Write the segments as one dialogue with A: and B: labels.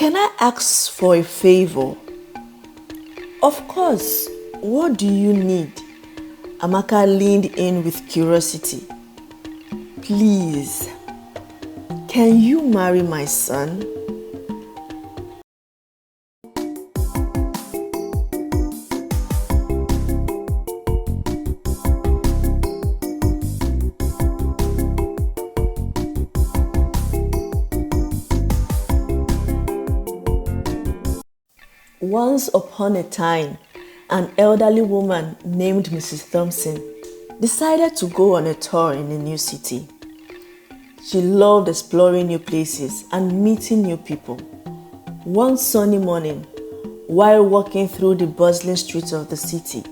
A: Can I ask for a favor? Of course. What do you need? Amaka leaned in with curiosity. Please, can you marry my son? Once upon a time, an elderly woman named Mrs. Thompson decided to go on a tour in a new city. She loved exploring new places and meeting new people. One sunny morning, while walking through the bustling streets of the city,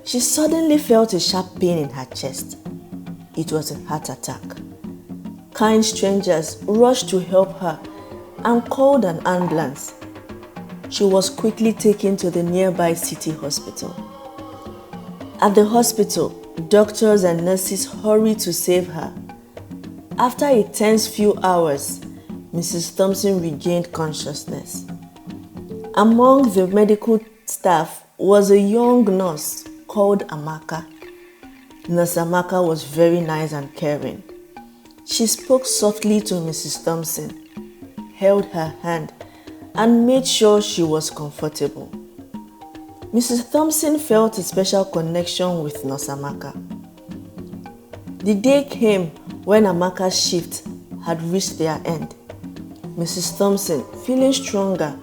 A: she suddenly felt a sharp pain in her chest. It was a heart attack. Kind strangers rushed to help her and called an ambulance. She was quickly taken to the nearby city hospital. At the hospital, doctors and nurses hurried to save her. After a tense few hours, Mrs. Thompson regained consciousness. Among the medical staff was a young nurse called Amaka. Nurse Amaka was very nice and caring. She spoke softly to Mrs. Thompson, held her hand, and made sure she was comfortable. Mrs. Thompson felt a special connection with Nurse Amaka. The day came when Amaka's shift had reached their end. Mrs. Thompson, feeling stronger,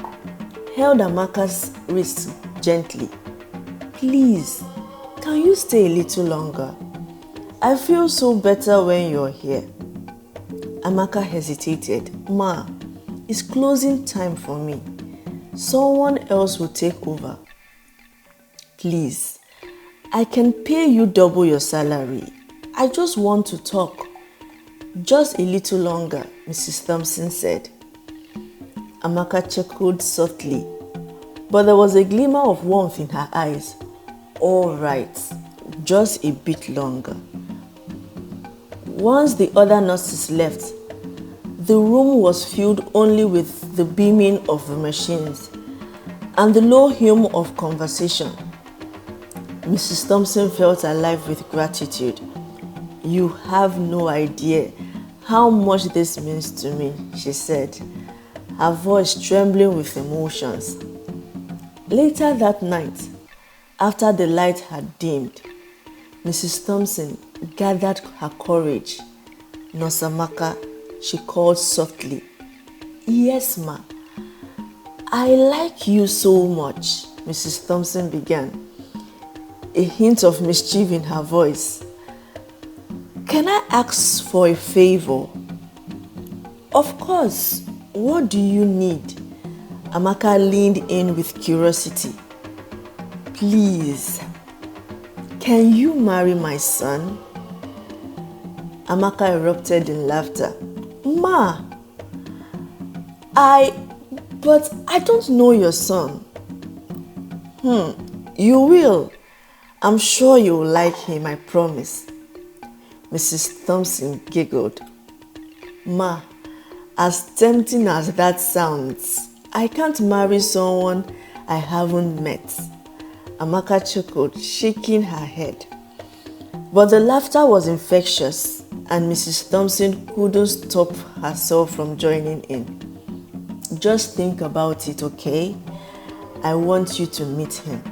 A: held Amaka's wrist gently. Please, can you stay a little longer? I feel so better when you're here. Amaka hesitated. Ma, it's closing time for me. Someone else will take over. Please, I can pay you double your salary. I just want to talk. Just a little longer, Mrs. Thompson said. Amaka chuckled softly, but there was a glimmer of warmth in her eyes. All right, just a bit longer. Once the other nurses left, the room was filled only with the beaming of the machines and the low hum of conversation. Mrs. Thompson felt alive with gratitude. You have no idea how much this means to me, she said, her voice trembling with emotions. Later that night, after the light had dimmed, Mrs. Thompson gathered her courage. Nurse Amaka, she called softly. Yes, ma. I like you so much, Mrs. Thompson began, a hint of mischief in her voice. Can I ask for a favor? Of course. What do you need? Amaka leaned in with curiosity. Please, can you marry my son? Amaka erupted in laughter. Ma, but I don't know your son. You will. I'm sure you will like him, I promise. Mrs. Thompson giggled. Ma, as tempting as that sounds, I can't marry someone I haven't met. Amaka chuckled, shaking her head. But the laughter was infectious, and Mrs. Thompson couldn't stop herself from joining in. Just think about it, okay? I want you to meet him.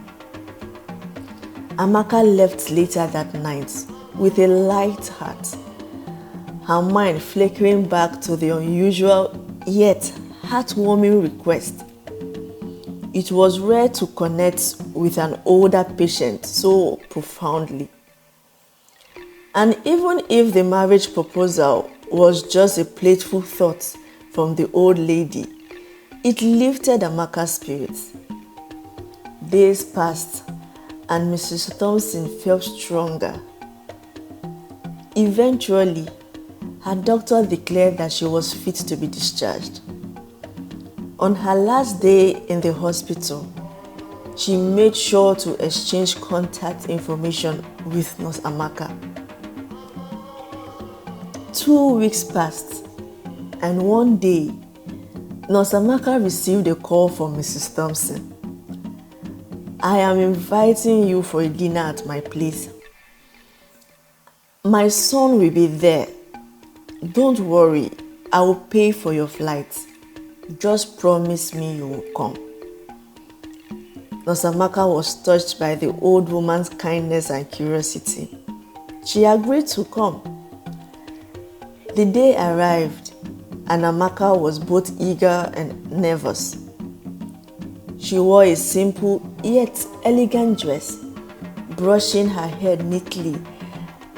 A: Amaka left later that night with a light heart, her mind flickering back to the unusual yet heartwarming request. It was rare to connect with an older patient so profoundly. And even if the marriage proposal was just a playful thought from the old lady, it lifted Amaka's spirits. Days passed, and Mrs. Thompson felt stronger. Eventually, her doctor declared that she was fit to be discharged. On her last day in the hospital, she made sure to exchange contact information with Nurse Amaka. 2 weeks passed, and one day, Nurse Amaka received a call from Mrs. Thompson. "I am inviting you for a dinner at my place. My son will be there. Don't worry, I will pay for your flight. Just promise me you will come." Nurse Amaka was touched by the old woman's kindness and curiosity. She agreed to come. The day arrived, and Amaka was both eager and nervous. She wore a simple yet elegant dress, brushing her hair neatly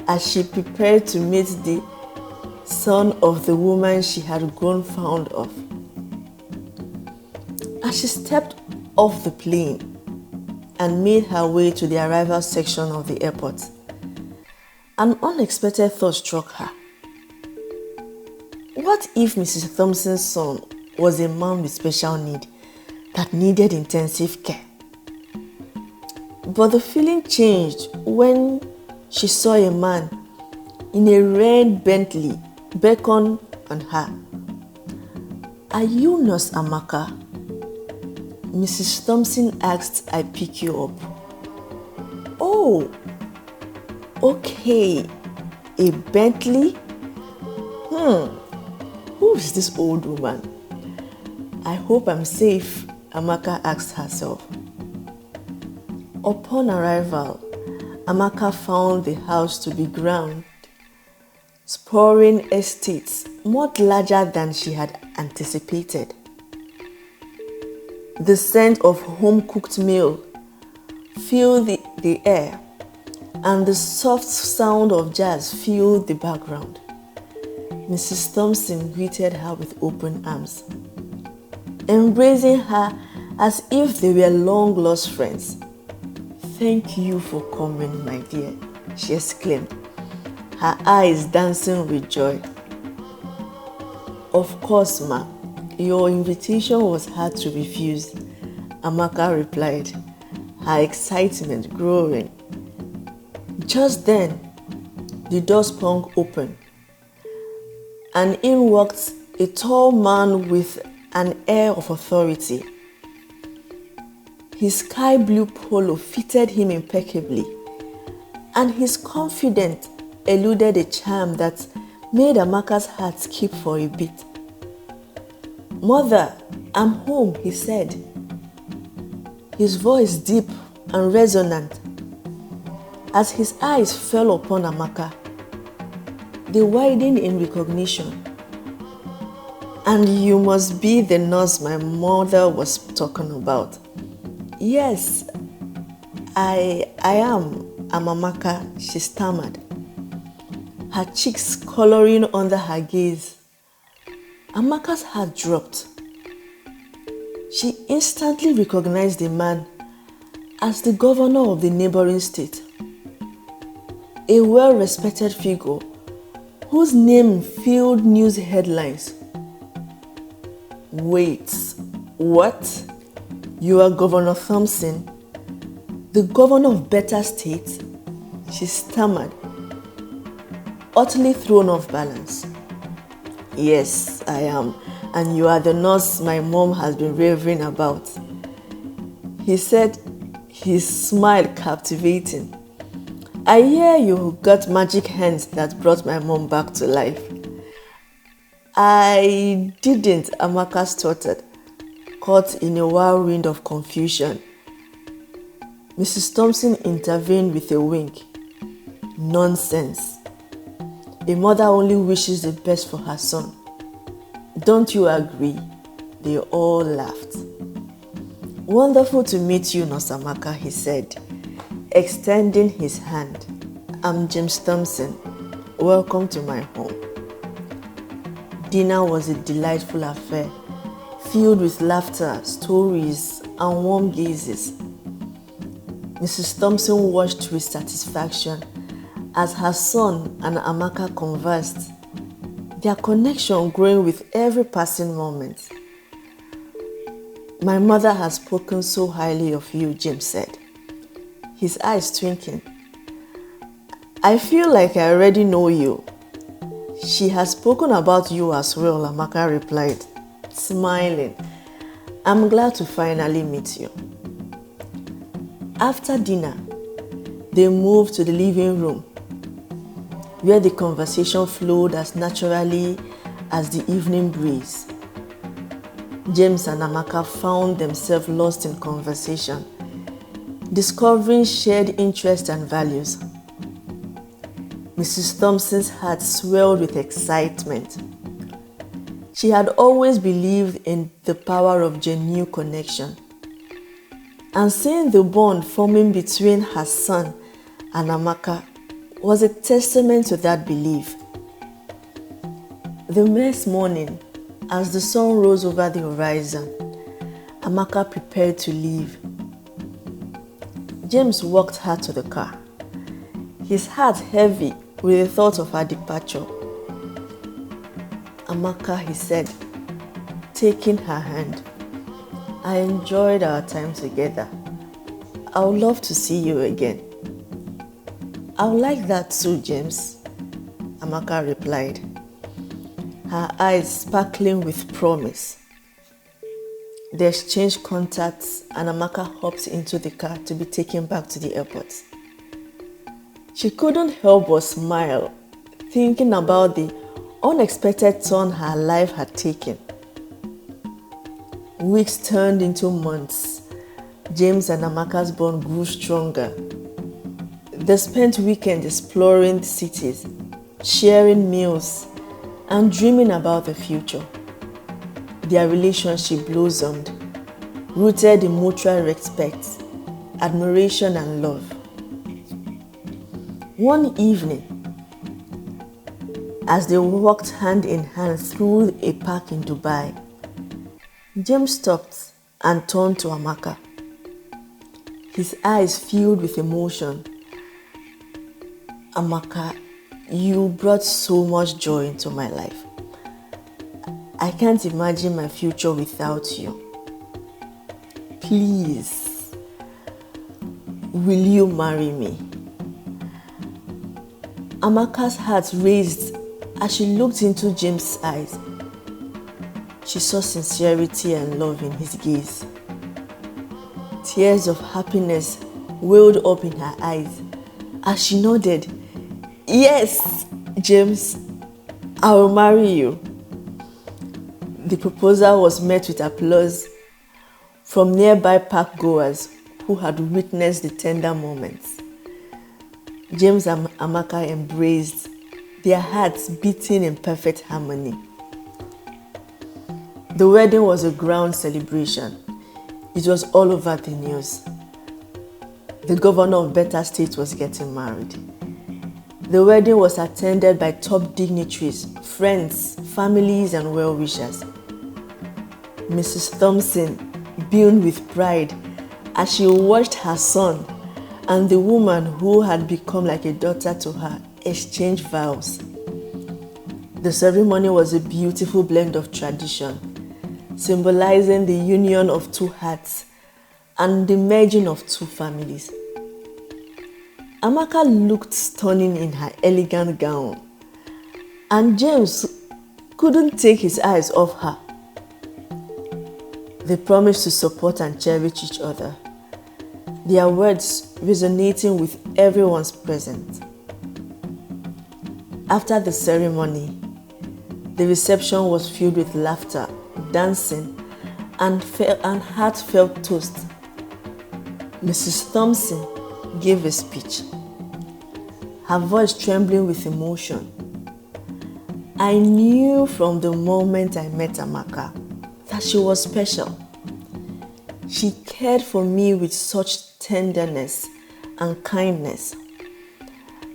A: as she prepared to meet the son of the woman she had grown fond of. As she stepped off the plane and made her way to the arrival section of the airport, an unexpected thought struck her. What if Mrs. Thompson's son was a man with special need that needed intensive care? But the feeling changed when she saw a man in a red Bentley beckon on her. "Are you Nurse Amaka?" Mrs. Thompson asked. "I pick you up." "Oh, okay, a Bentley? Who is this old woman? I hope I'm safe," Amaka asked herself. Upon arrival, Amaka found the house to be grand, sprawling estates much larger than she had anticipated. The scent of home-cooked meal filled the air, and the soft sound of jazz filled the background. Mrs. Thompson greeted her with open arms, embracing her as if they were long-lost friends. "Thank you for coming, my dear," she exclaimed, her eyes dancing with joy. "Of course, ma. Your invitation was hard to refuse," Amaka replied, her excitement growing. Just then, the door swung open, and in walked a tall man with an air of authority. His sky blue polo fitted him impeccably, and his confidence eluded a charm that made Amaka's heart skip for a beat. "Mother, I'm home," he said, his voice deep and resonant. As his eyes fell upon Amaka, they widened in recognition. "And you must be the nurse my mother was talking about." "Yes, I am. I'm Amaka," she stammered, her cheeks coloring under her gaze. Amaka's heart dropped. She instantly recognized the man as the governor of the neighboring state, a well-respected figure whose name filled news headlines. "Wait, what? You are Governor Thompson, the governor of Better State?" she stammered, utterly thrown off balance. "Yes, I am, and you are the nurse my mom has been raving about," he said, his smile captivating. "I hear you got magic hands that brought my mom back to life." "I didn't," Amaka stuttered, caught in a whirlwind of confusion. Mrs. Thompson intervened with a wink. "Nonsense. A mother only wishes the best for her son. Don't you agree?" They all laughed. "Wonderful to meet you, Nurse Amaka," he said, extending his hand. "I'm James Thompson. Welcome to my home." Dinner was a delightful affair, filled with laughter, stories, and warm gazes. Mrs. Thompson watched with satisfaction as her son and Amaka conversed, their connection growing with every passing moment. "My mother has spoken so highly of you," James said, his eyes twinkling. "I feel like I already know you." "She has spoken about you as well," Amaka replied, smiling. "I'm glad to finally meet you." After dinner, they moved to the living room, where the conversation flowed as naturally as the evening breeze. James and Amaka found themselves lost in conversation, discovering shared interests and values. Mrs. Thompson's heart swelled with excitement. She had always believed in the power of genuine connection, and seeing the bond forming between her son and Amaka was a testament to that belief. The next morning, as the sun rose over the horizon, Amaka prepared to leave. James walked her to the car, his heart heavy with the thought of her departure. "Amaka," he said, taking her hand, "I enjoyed our time together. I would love to see you again." "I would like that too, James," Amaka replied, her eyes sparkling with promise. They exchanged contacts and Amaka hopped into the car to be taken back to the airport. She couldn't help but smile, thinking about the unexpected turn her life had taken. Weeks turned into months. James and Amaka's bond grew stronger. They spent weekends exploring cities, sharing meals, and dreaming about the future. Their relationship blossomed, rooted in mutual respect, admiration, and love. One evening, as they walked hand in hand through a park in Dubai, James stopped and turned to Amaka. His eyes filled with emotion. "Amaka, you brought so much joy into my life. I can't imagine my future without you. Please, will you marry me?" Amaka's heart raced as she looked into James' eyes. She saw sincerity and love in his gaze. Tears of happiness welled up in her eyes as she nodded. "Yes, James, I will marry you." The proposal was met with applause from nearby park goers who had witnessed the tender moments. James and Amaka embraced, their hearts beating in perfect harmony. The wedding was a grand celebration. It was all over the news. The governor of Beta State was getting married. The wedding was attended by top dignitaries, friends, families, and well-wishers. Mrs. Thompson beamed with pride as she watched her son and the woman who had become like a daughter to her exchange vows. The ceremony was a beautiful blend of tradition, symbolizing the union of two hearts and the merging of two families. Amaka looked stunning in her elegant gown, and James couldn't take his eyes off her. They promised to support and cherish each other, their words resonating with everyone's present. After the ceremony, the reception was filled with laughter, dancing, and heartfelt toast. Mrs. Thompson gave a speech, her voice trembling with emotion. "I knew from the moment I met Amaka that she was special. She cared for me with such tenderness and kindness,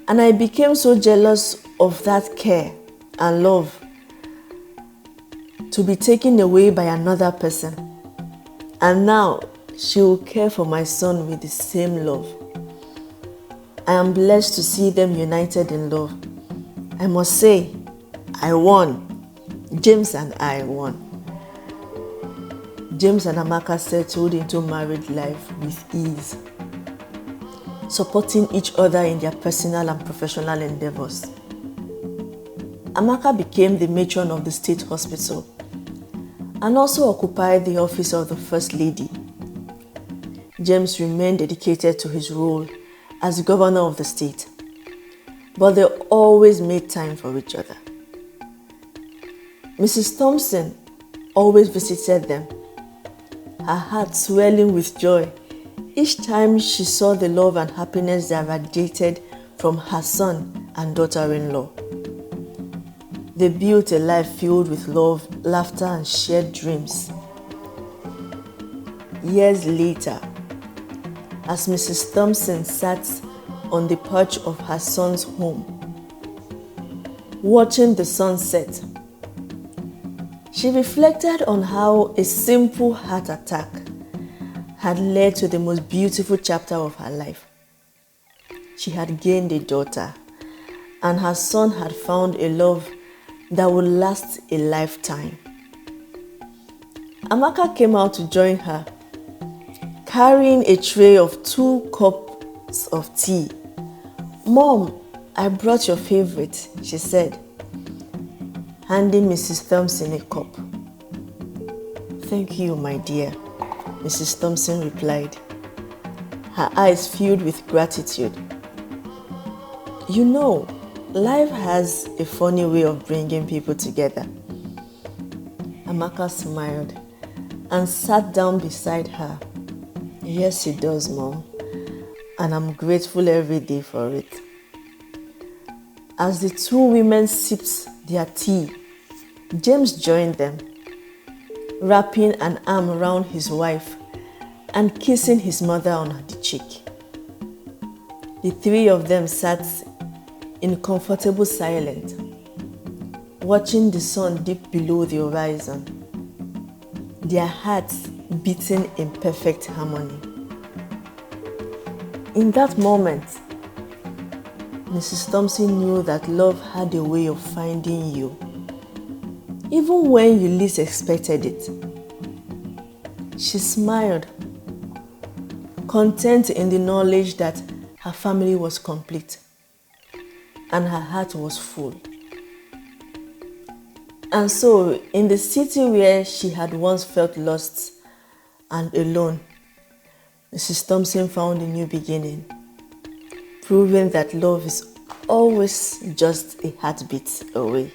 A: and I became so jealous of that care and love to be taken away by another person. And now she will care for my son with the same love. I am blessed to see them united in love. I must say, I won. James and I won." James and Amaka settled into married life with ease, supporting each other in their personal and professional endeavors. Amaka became the matron of the state hospital, and also occupied the office of the First Lady. James remained dedicated to his role as governor of the state, but they always made time for each other. Mrs. Thompson always visited them, her heart swelling with joy each time she saw the love and happiness that radiated from her son and daughter-in-law. They built a life filled with love, laughter, and shared dreams. Years later, as Mrs. Thompson sat on the porch of her son's home, watching the sunset, she reflected on how a simple heart attack had led to the most beautiful chapter of her life. She had gained a daughter, and her son had found a love that would last a lifetime. Amaka came out to join her, carrying a tray of 2 cups of tea. "Mom, I brought your favorite," she said, handing Mrs. Thompson a cup. "Thank you, my dear," Mrs. Thompson replied, her eyes filled with gratitude. "You know, life has a funny way of bringing people together." Amaka smiled and sat down beside her. "Yes, it does, Mom, and I'm grateful every day for it." As the 2 women sipped their tea, James joined them, wrapping an arm around his wife and kissing his mother on the cheek. The 3 of them sat in comfortable silence, watching the sun dip below the horizon, their hearts beating in perfect harmony. In that moment, Mrs. Thompson knew that love had a way of finding you, even when you least expected it. She smiled, content in the knowledge that her family was complete and her heart was full. And so, in the city where she had once felt lost and alone, Mrs. Thompson found a new beginning, proving that love is always just a heartbeat away.